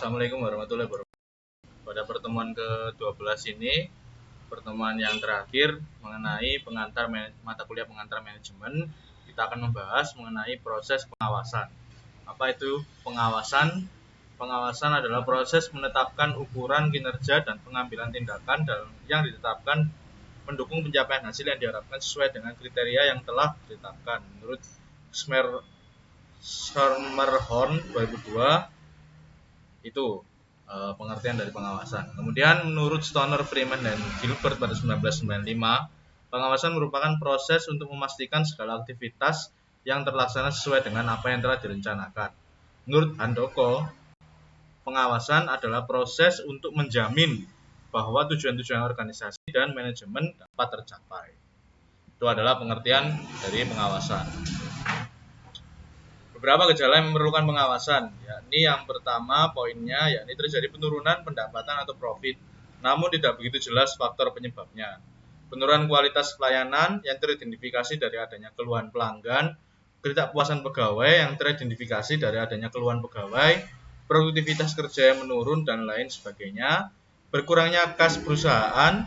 Assalamualaikum warahmatullahi wabarakatuh. Pada pertemuan ke-12 ini, pertemuan yang terakhir mengenai mata kuliah pengantar manajemen, kita akan membahas mengenai proses pengawasan. Apa itu pengawasan? Pengawasan adalah proses menetapkan ukuran kinerja dan pengambilan tindakan yang ditetapkan mendukung pencapaian hasil yang diharapkan sesuai dengan kriteria yang telah ditetapkan. Menurut Schermerhorn 2002, itu pengertian dari pengawasan. Kemudian menurut Stoner, Freeman, dan Gilbert pada 1995, pengawasan merupakan proses untuk memastikan segala aktivitas yang terlaksana sesuai dengan apa yang telah direncanakan. Menurut Handoko, pengawasan adalah proses untuk menjamin bahwa tujuan-tujuan organisasi dan manajemen dapat tercapai. Itu adalah pengertian dari pengawasan. Beberapa gejala yang memerlukan pengawasan, yakni yang pertama poinnya yakni terjadi penurunan pendapatan atau profit, namun tidak begitu jelas faktor penyebabnya. Penurunan kualitas pelayanan yang teridentifikasi dari adanya keluhan pelanggan, ketidakpuasan pegawai yang teridentifikasi dari adanya keluhan pegawai, produktivitas kerja yang menurun dan lain sebagainya, berkurangnya kas perusahaan,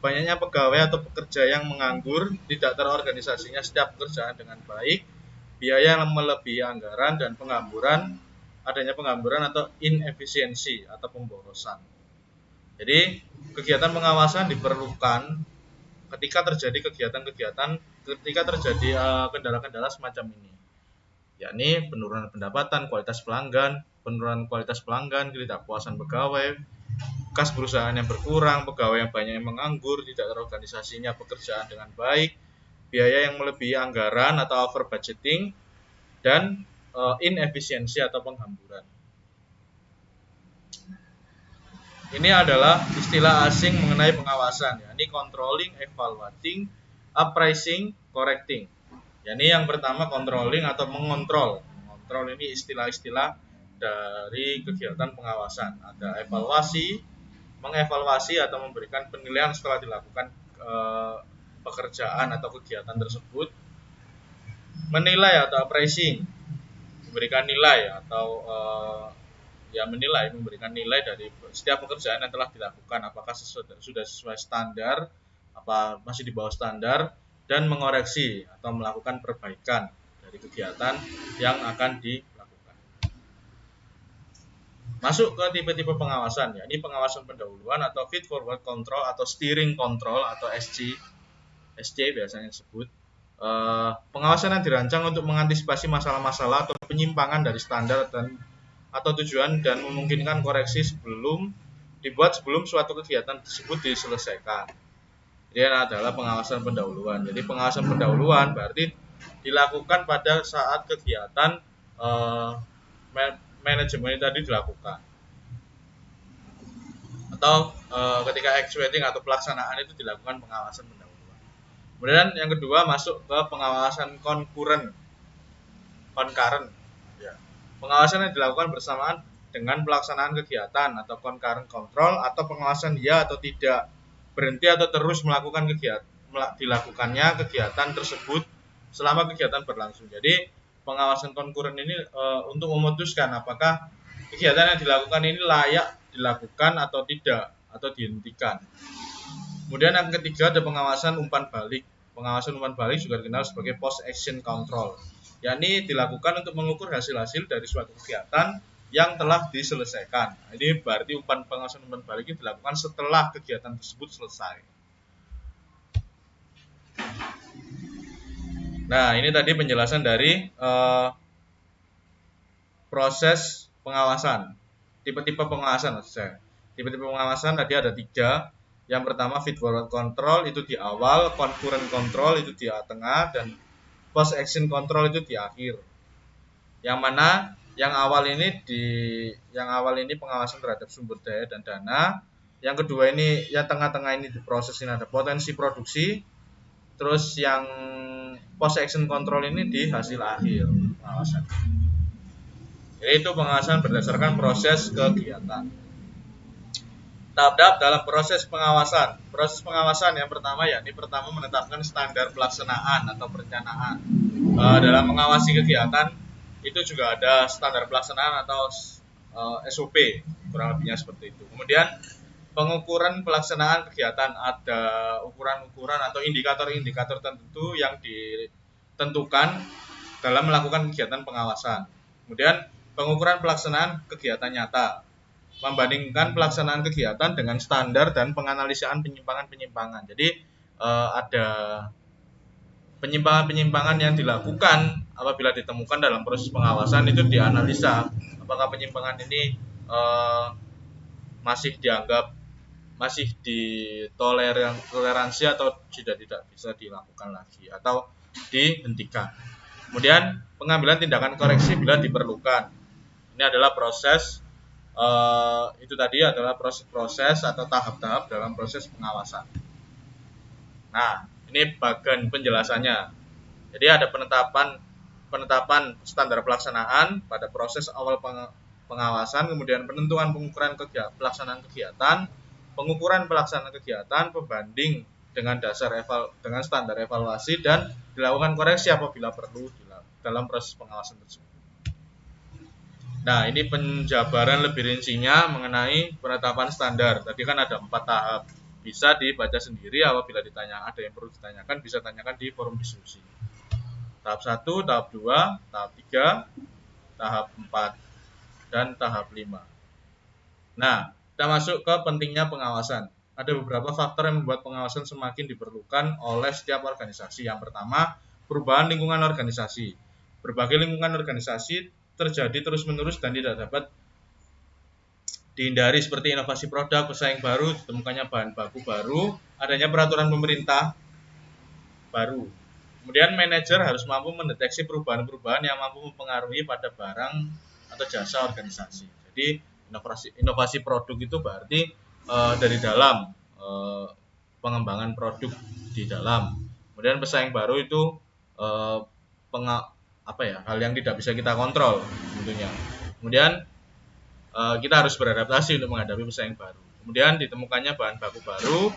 banyaknya pegawai atau pekerja yang menganggur, tidak terorganisasinya setiap pekerjaan dengan baik, biaya yang melebihi anggaran, dan adanya pengangguran atau inefisiensi atau pemborosan. Jadi kegiatan pengawasan diperlukan ketika terjadi kendala-kendala semacam ini, yakni penurunan pendapatan, penurunan kualitas pelanggan, ketidakpuasan pegawai, kas perusahaan yang berkurang, pegawai yang banyak yang menganggur, tidak terorganisasinya pekerjaan dengan baik, biaya yang melebihi anggaran atau over budgeting, dan inefisiensi atau penghamburan. Ini adalah istilah asing mengenai pengawasan, yakni controlling, evaluating, appraising, correcting. Yakni yang pertama controlling atau mengontrol. Mengontrol ini istilah-istilah dari kegiatan pengawasan. Ada evaluasi, mengevaluasi atau memberikan penilaian setelah dilakukan pekerjaan atau kegiatan tersebut. Menilai atau appraising, memberikan nilai atau memberikan nilai dari setiap pekerjaan yang telah dilakukan, apakah sudah sesuai standar, apa masih di bawah standar, dan mengoreksi atau melakukan perbaikan dari kegiatan yang akan dilakukan. Masuk ke tipe-tipe pengawasan, yakni pengawasan pendahuluan atau feed forward control atau steering control atau SC biasanya disebut. Pengawasan yang dirancang untuk mengantisipasi masalah-masalah atau penyimpangan dari standar atau tujuan dan memungkinkan koreksi sebelum suatu kegiatan tersebut diselesaikan. Ini adalah pengawasan pendahuluan. Jadi pengawasan pendahuluan berarti dilakukan pada saat kegiatan manajemen tadi dilakukan, atau ketika executing atau pelaksanaan itu dilakukan pengawasan pendahuluan. Kemudian yang kedua masuk ke pengawasan concurrent. Ya. Pengawasan yang dilakukan bersamaan dengan pelaksanaan kegiatan atau concurrent control, atau pengawasan ya atau tidak, berhenti atau terus dilakukannya kegiatan tersebut selama kegiatan berlangsung. Jadi pengawasan concurrent ini untuk memutuskan apakah kegiatan yang dilakukan ini layak dilakukan atau tidak, atau dihentikan. Kemudian yang ketiga ada pengawasan umpan balik. Pengawasan umpan balik juga dikenal sebagai post action control, yakni dilakukan untuk mengukur hasil-hasil dari suatu kegiatan yang telah diselesaikan. Ini berarti pengawasan umpan balik ini dilakukan setelah kegiatan tersebut selesai. Nah, ini tadi penjelasan dari proses pengawasan. Tipe-tipe pengawasan maksud saya. Tipe-tipe pengawasan tadi ada 3. Yang pertama feed forward control itu di awal, concurrent control itu di tengah, dan post action control itu di akhir. Yang mana yang awal ini pengawasan terhadap sumber daya dan dana. Yang kedua ini yang tengah-tengah ini di proses ini ada potensi produksi. Terus yang post action control ini di hasil akhir pengawasan. Yaitu pengawasan berdasarkan proses kegiatan. Tahap-tahap dalam proses pengawasan. Proses pengawasan yang pertama yakni menetapkan standar pelaksanaan atau perencanaan. Dalam mengawasi kegiatan itu juga ada standar pelaksanaan atau SOP. kurang lebihnya seperti itu. Kemudian pengukuran pelaksanaan kegiatan, ada ukuran-ukuran atau indikator-indikator tertentu yang ditentukan dalam melakukan kegiatan pengawasan. Kemudian pengukuran pelaksanaan kegiatan nyata, membandingkan pelaksanaan kegiatan dengan standar dan penganalisaan penyimpangan-penyimpangan. Jadi ada penyimpangan-penyimpangan yang dilakukan apabila ditemukan dalam proses pengawasan itu dianalisa apakah penyimpangan ini masih dianggap masih ditoleransi atau sudah tidak bisa dilakukan lagi atau dihentikan. Kemudian pengambilan tindakan koreksi bila diperlukan. Ini adalah proses itu tadi adalah proses-proses atau tahap-tahap dalam proses pengawasan. Nah, ini bagian penjelasannya. Jadi ada penetapan standar pelaksanaan pada proses awal pengawasan, kemudian penentuan pengukuran pelaksanaan kegiatan, pengukuran pelaksanaan kegiatan, pembanding dengan dengan standar evaluasi dan dilakukan koreksi apabila perlu dalam proses pengawasan tersebut. Nah, ini penjabaran lebih rincinya mengenai penetapan standar. Tadi kan ada 4 tahap. Bisa dibaca sendiri apabila ada yang perlu ditanyakan, bisa tanyakan di forum diskusi. Tahap 1, tahap 2, tahap 3, tahap 4, dan tahap 5. Nah, kita masuk ke pentingnya pengawasan. Ada beberapa faktor yang membuat pengawasan semakin diperlukan oleh setiap organisasi. Yang pertama, perubahan lingkungan organisasi. Berbagai lingkungan organisasi terjadi terus-menerus dan tidak dapat dihindari, seperti inovasi produk, pesaing baru, ditemukannya bahan baku baru, adanya peraturan pemerintah baru. Kemudian manajer harus mampu mendeteksi perubahan-perubahan yang mampu mempengaruhi pada barang atau jasa organisasi. Jadi inovasi produk itu berarti dari dalam pengembangan produk di dalam. Kemudian pesaing baru itu hal yang tidak bisa kita kontrol tentunya. Kemudian kita harus beradaptasi untuk menghadapi pesaing baru. Kemudian ditemukannya bahan baku baru,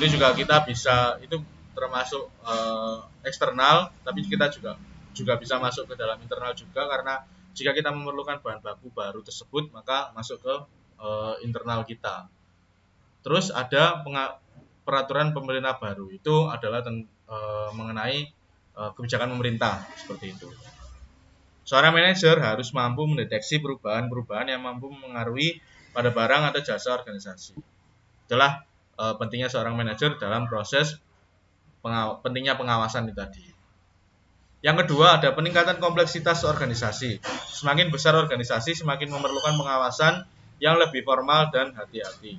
itu juga kita bisa, itu termasuk eksternal, tapi kita juga bisa masuk ke dalam internal juga, karena jika kita memerlukan bahan baku baru tersebut maka masuk ke internal kita. Terus ada peraturan pemerintah baru, itu adalah mengenai kebijakan pemerintah seperti itu. Seorang manajer harus mampu mendeteksi perubahan-perubahan yang mampu mempengaruhi pada barang atau jasa organisasi. Itulah pentingnya seorang manajer dalam proses pentingnya pengawasan itu tadi. Yang kedua, ada peningkatan kompleksitas organisasi. Semakin besar organisasi, semakin memerlukan pengawasan yang lebih formal dan hati-hati.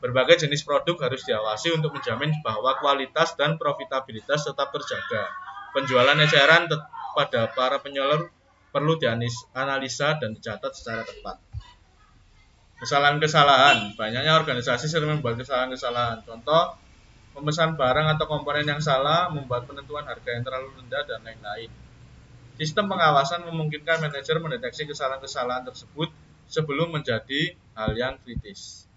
Berbagai jenis produk harus diawasi untuk menjamin bahwa kualitas dan profitabilitas tetap terjaga. Penjualan eceran pada para penyalur perlu dianalisa dan dicatat secara tepat. Kesalahan-kesalahan. Banyaknya organisasi sering membuat kesalahan-kesalahan. Contoh, memesan barang atau komponen yang salah, membuat penentuan harga yang terlalu rendah, dan lain-lain. Sistem pengawasan memungkinkan manajer mendeteksi kesalahan-kesalahan tersebut sebelum menjadi hal yang kritis.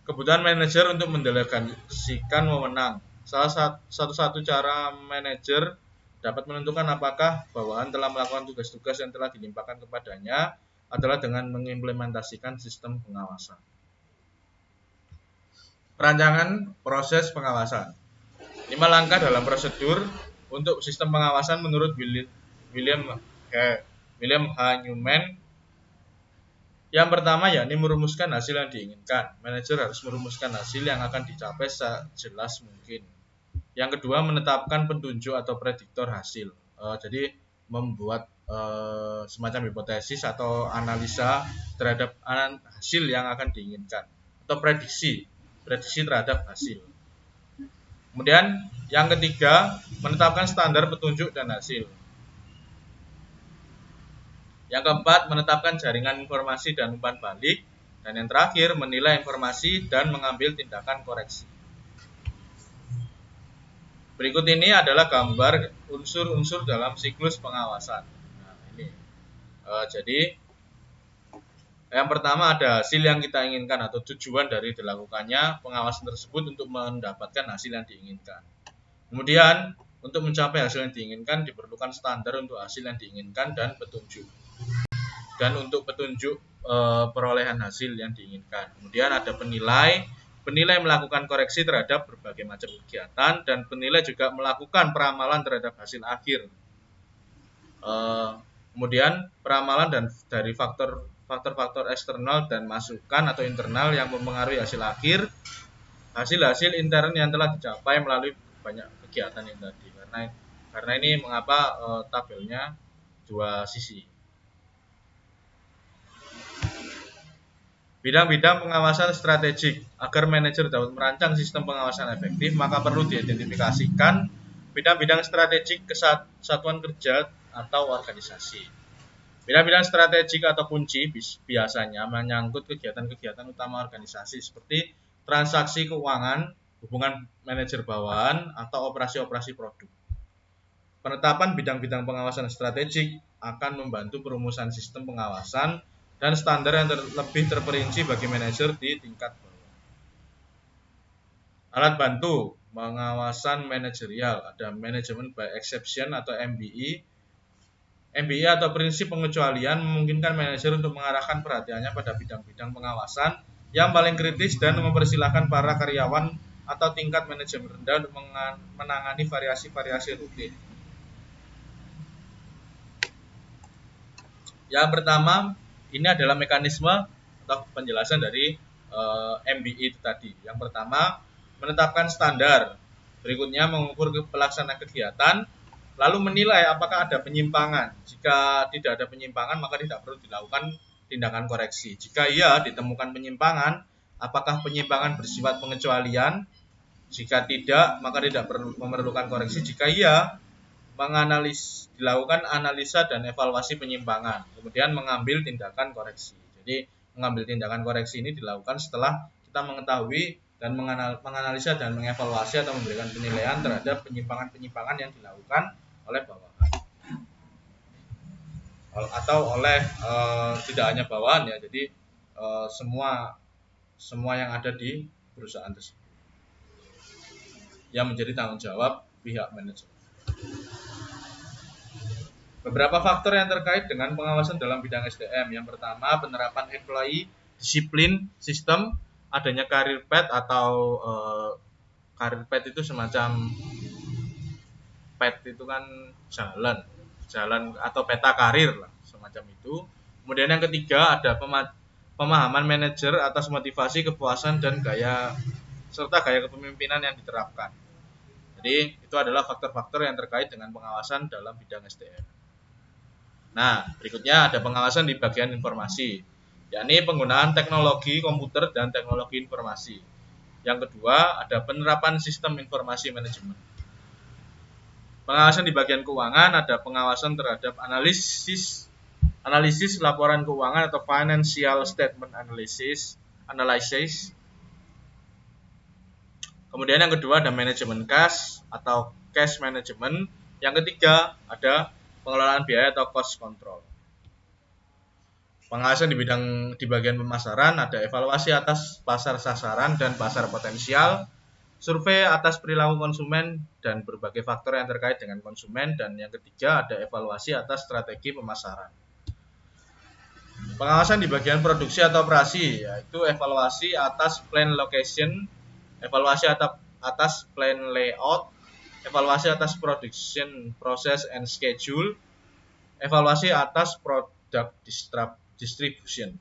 Kebutuhan manajer untuk mendelegasikan wewenang. Salah satu cara manajer dapat menentukan apakah bawahan telah melakukan tugas-tugas yang telah dilimpahkan kepadanya adalah dengan mengimplementasikan sistem pengawasan. Perancangan proses pengawasan. 5 langkah dalam prosedur untuk sistem pengawasan menurut William H. Newman. Yang pertama yakni merumuskan hasil yang diinginkan. Manajer harus merumuskan hasil yang akan dicapai sejelas mungkin. Yang kedua, menetapkan petunjuk atau prediktor hasil. Jadi membuat semacam hipotesis atau analisa terhadap hasil yang akan diinginkan, atau prediksi terhadap hasil. Kemudian yang ketiga, menetapkan standar petunjuk dan hasil. Yang keempat, menetapkan jaringan informasi dan umpan balik. Dan yang terakhir, menilai informasi dan mengambil tindakan koreksi. Berikut ini adalah gambar unsur-unsur dalam siklus pengawasan. Nah, ini. Jadi yang pertama ada hasil yang kita inginkan atau tujuan dari dilakukannya pengawasan tersebut untuk mendapatkan hasil yang diinginkan. Kemudian untuk mencapai hasil yang diinginkan diperlukan standar untuk hasil yang diinginkan dan petunjuk. dan untuk petunjuk perolehan hasil yang diinginkan. Kemudian ada penilai. Penilai melakukan koreksi terhadap berbagai macam kegiatan, dan penilai juga melakukan peramalan terhadap hasil akhir. Kemudian peramalan dan dari faktor-faktor eksternal dan masukan atau internal yang mempengaruhi hasil akhir, hasil-hasil intern yang telah dicapai melalui banyak kegiatan yang tadi. Karena ini mengapa tabelnya dua sisi. Bidang-bidang pengawasan strategik. Agar manajer dapat merancang sistem pengawasan efektif, maka perlu diidentifikasikan bidang-bidang strategik kesatuan kerja atau organisasi. Bidang-bidang strategik atau kunci biasanya menyangkut kegiatan-kegiatan utama organisasi seperti transaksi keuangan, hubungan manajer bawahan, atau operasi-operasi produk. Penetapan bidang-bidang pengawasan strategik akan membantu perumusan sistem pengawasan dan standar yang lebih terperinci bagi manajer di tingkat bawah. Alat bantu pengawasan manajerial, ada Management by Exception atau MBE. MBE atau prinsip pengecualian memungkinkan manajer untuk mengarahkan perhatiannya pada bidang-bidang pengawasan yang paling kritis dan mempersilahkan para karyawan atau tingkat manajemen rendah untuk menangani variasi-variasi rutin. Yang pertama, ini adalah mekanisme atau penjelasan dari MBE itu tadi. Yang pertama, menetapkan standar. Berikutnya, mengukur pelaksanaan kegiatan, lalu menilai apakah ada penyimpangan. Jika tidak ada penyimpangan, maka tidak perlu dilakukan tindakan koreksi. Jika iya ditemukan penyimpangan, apakah penyimpangan bersifat pengecualian? Jika tidak, maka tidak perlu memerlukan koreksi. Jika iya, dilakukan analisa dan evaluasi penyimpangan, kemudian mengambil tindakan koreksi. Jadi mengambil tindakan koreksi ini dilakukan setelah kita mengetahui dan menganalisa dan mengevaluasi atau memberikan penilaian terhadap penyimpangan-penyimpangan yang dilakukan oleh bawahan atau oleh tidak hanya bawahan ya, jadi semua yang ada di perusahaan tersebut yang menjadi tanggung jawab pihak manajemen. Beberapa faktor yang terkait dengan pengawasan dalam bidang SDM. Yang pertama, penerapan employee discipline system, adanya career path atau career path itu semacam path itu kan jalan atau peta karir lah, semacam itu. Kemudian yang ketiga, ada pemahaman manajer atas motivasi, kepuasan dan gaya kepemimpinan yang diterapkan. Jadi itu adalah faktor-faktor yang terkait dengan pengawasan dalam bidang SDM. Nah, berikutnya ada pengawasan di bagian informasi, yakni penggunaan teknologi komputer dan teknologi informasi. Yang kedua, ada penerapan sistem informasi manajemen. Pengawasan di bagian keuangan, ada pengawasan terhadap analisis laporan keuangan atau financial statement analysis. Kemudian yang kedua ada manajemen cash atau cash management. Yang ketiga ada pengelolaan biaya atau cost control. Pengawasan di bagian pemasaran, ada evaluasi atas pasar sasaran dan pasar potensial, survei atas perilaku konsumen dan berbagai faktor yang terkait dengan konsumen, dan yang ketiga ada evaluasi atas strategi pemasaran. Pengawasan di bagian produksi atau operasi, yaitu evaluasi atas plan location, evaluasi atas plan layout, evaluasi atas production process and schedule, evaluasi atas product distribution.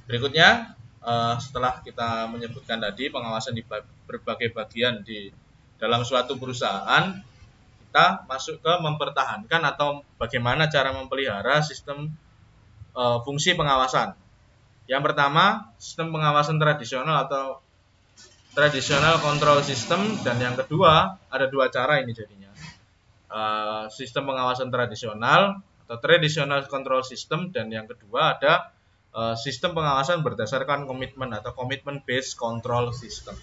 Berikutnya, setelah kita menyebutkan tadi pengawasan di berbagai bagian di dalam suatu perusahaan, kita masuk ke mempertahankan atau bagaimana cara memelihara sistem fungsi pengawasan. Yang pertama, sistem pengawasan tradisional atau traditional control system, dan yang kedua ada dua cara ini jadinya. Sistem pengawasan tradisional atau traditional control system, dan yang kedua ada sistem pengawasan berdasarkan komitmen atau commitment based control system.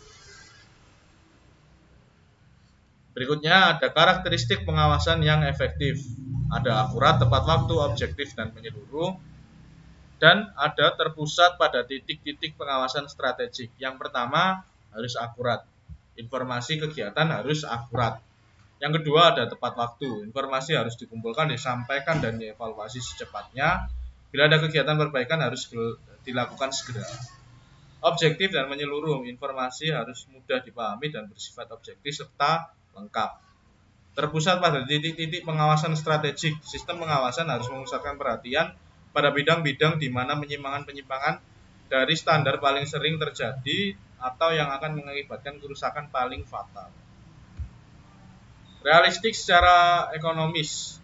Berikutnya ada karakteristik pengawasan yang efektif. Ada akurat, tepat waktu, objektif dan menyeluruh, dan ada terpusat pada titik-titik pengawasan strategik. Yang pertama harus akurat. Informasi kegiatan harus akurat. Yang kedua ada tepat waktu. Informasi harus dikumpulkan, disampaikan, dan dievaluasi secepatnya. Bila ada kegiatan perbaikan harus dilakukan segera. Objektif dan menyeluruh. Informasi harus mudah dipahami dan bersifat objektif serta lengkap. Terpusat pada titik-titik pengawasan strategik. Sistem pengawasan harus memusatkan perhatian pada bidang-bidang di mana penyimpangan-penyimpangan dari standar paling sering terjadi atau yang akan mengakibatkan kerusakan paling fatal. Realistik secara ekonomis.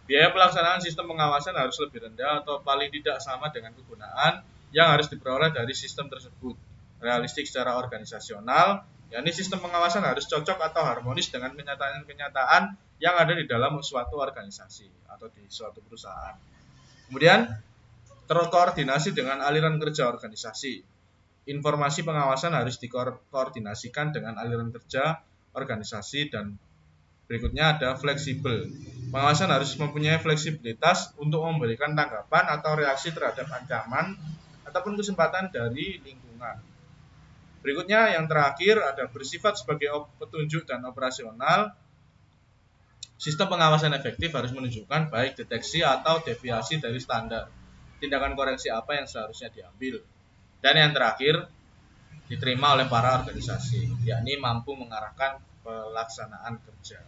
Biaya pelaksanaan sistem pengawasan harus lebih rendah atau paling tidak sama dengan kegunaan yang harus diperoleh dari sistem tersebut. Realistik secara organisasional, yakni sistem pengawasan harus cocok atau harmonis dengan kenyataan-kenyataan yang ada di dalam suatu organisasi atau di suatu perusahaan. Kemudian, terkoordinasi dengan aliran kerja organisasi. Informasi pengawasan harus dikoordinasikan dengan aliran kerja organisasi. Dan berikutnya ada fleksibel. Pengawasan harus mempunyai fleksibilitas untuk memberikan tanggapan atau reaksi terhadap ancaman ataupun kesempatan dari lingkungan. Berikutnya yang terakhir ada bersifat sebagai petunjuk dan operasional. Sistem pengawasan efektif harus menunjukkan baik deteksi atau deviasi dari standar, tindakan koreksi apa yang seharusnya diambil. Dan yang terakhir, diterima oleh para organisasi, yakni mampu mengarahkan pelaksanaan kerja.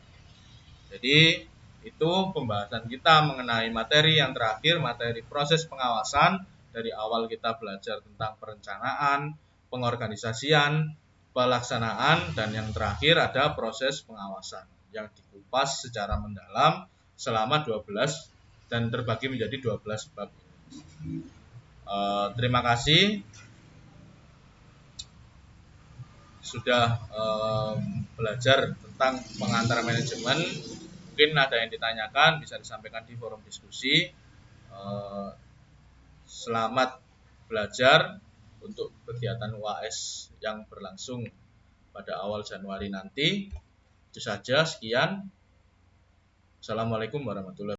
Jadi itu pembahasan kita mengenai materi yang terakhir, materi proses pengawasan. Dari awal kita belajar tentang perencanaan, pengorganisasian, pelaksanaan, dan yang terakhir ada proses pengawasan yang dikupas secara mendalam selama 12 dan terbagi menjadi 12 bab. Terima kasih sudah belajar tentang pengantar manajemen. Mungkin ada yang ditanyakan, bisa disampaikan di forum diskusi. Selamat belajar untuk kegiatan UAS yang berlangsung pada awal Januari nanti. Itu saja, sekian. Assalamualaikum warahmatullahi wabarakatuh.